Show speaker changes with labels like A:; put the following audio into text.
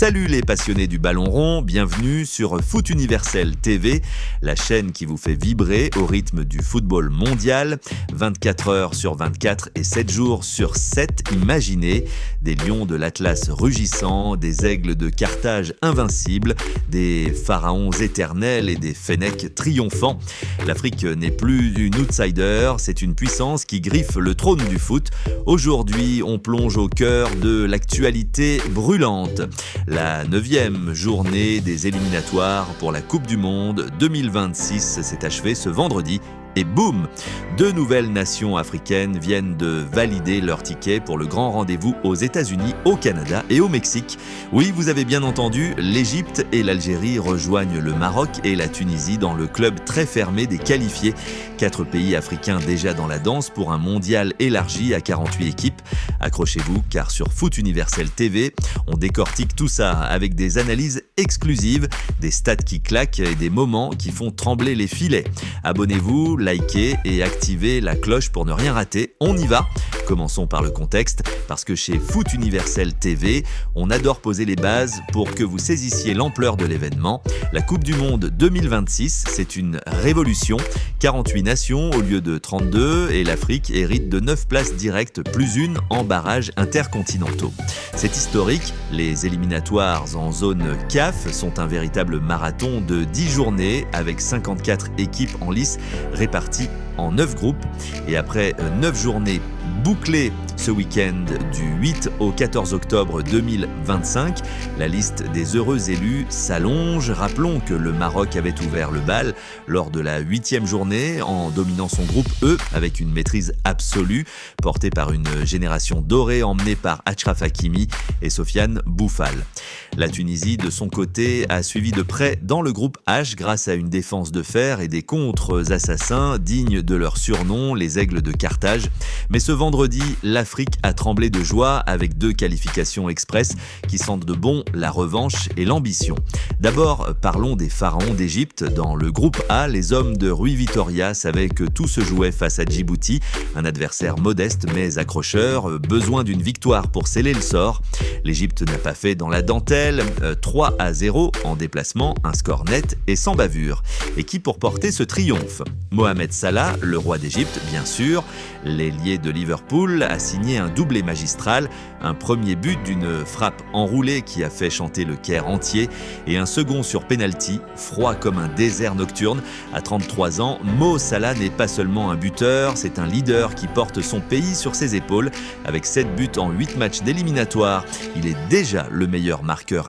A: Salut les passionnés du ballon rond, bienvenue sur Foot Universel TV, la chaîne qui vous fait vibrer au rythme du football mondial. 24 heures sur 24 et 7 jours sur 7, imaginez des lions de l'Atlas rugissants, des aigles de Carthage invincibles, des pharaons éternels et des fennecs triomphants. L'Afrique n'est plus une outsider, c'est une puissance qui griffe le trône du foot. Aujourd'hui, on plonge au cœur de l'actualité brûlante. La 9e journée des éliminatoires pour la Coupe du Monde 2026 s'est achevée ce vendredi. Et boum, 2 nouvelles nations africaines viennent de valider leur ticket pour le grand rendez-vous aux États-Unis, au Canada et au Mexique. Oui, vous avez bien entendu, l'Égypte et l'Algérie rejoignent le Maroc et la Tunisie dans le club très fermé des qualifiés. 4 pays africains déjà dans la danse pour un mondial élargi à 48 équipes. Accrochez-vous car sur Foot Universel TV, on décortique tout ça avec des analyses exclusives, des stats qui claquent et des moments qui font trembler les filets. Abonnez-vous, likez et activez la cloche pour ne rien rater. On y va. Commençons par le contexte, parce que chez Foot Universel TV, on adore poser les bases pour que vous saisissiez l'ampleur de l'événement. La Coupe du Monde 2026, c'est une révolution. 48 nations au lieu de 32 et l'Afrique hérite de 9 places directes plus une en barrages intercontinentaux. C'est historique, les éliminatoires en zone CAF sont un véritable marathon de 10 journées avec 54 équipes en lice réparties en 9 groupes. Et après 9 journées bouclées ce week-end du 8 au 14 octobre 2025, la liste des heureux élus s'allonge. Rappelons que le Maroc avait ouvert le bal lors de la 8e journée en dominant son groupe E avec une maîtrise absolue, portée par une génération dorée emmenée par Achraf Hakimi et Sofiane Boufal. La Tunisie, de son côté, a suivi de près dans le groupe H grâce à une défense de fer et des contres assassins dignes de leur surnom, les aigles de Carthage. Mais ce vendredi, l'Afrique a tremblé de joie avec 2 qualifications express qui sentent de bon la revanche et l'ambition. D'abord, parlons des pharaons d'Égypte. Dans le groupe A, les hommes de Rui Vitória savaient que tout se jouait face à Djibouti, un adversaire modeste mais accrocheur, besoin d'une victoire pour sceller le sort. L'Égypte n'a pas fait dans la dentelle, 3-0 en déplacement, un score net et sans bavure. Et qui pour porter ce triomphe ? Mohamed Salah, le roi d'Égypte, bien sûr. L'ailier de Liverpool a signé un doublé magistral, un premier but d'une frappe enroulée qui a fait chanter le Caire entier et un second sur penalty, froid comme un désert nocturne. À 33 ans, Mo Salah n'est pas seulement un buteur, c'est un leader qui porte son pays sur ses épaules. Avec 7 buts en 8 matchs d'éliminatoire, il est déjà le meilleur marqueur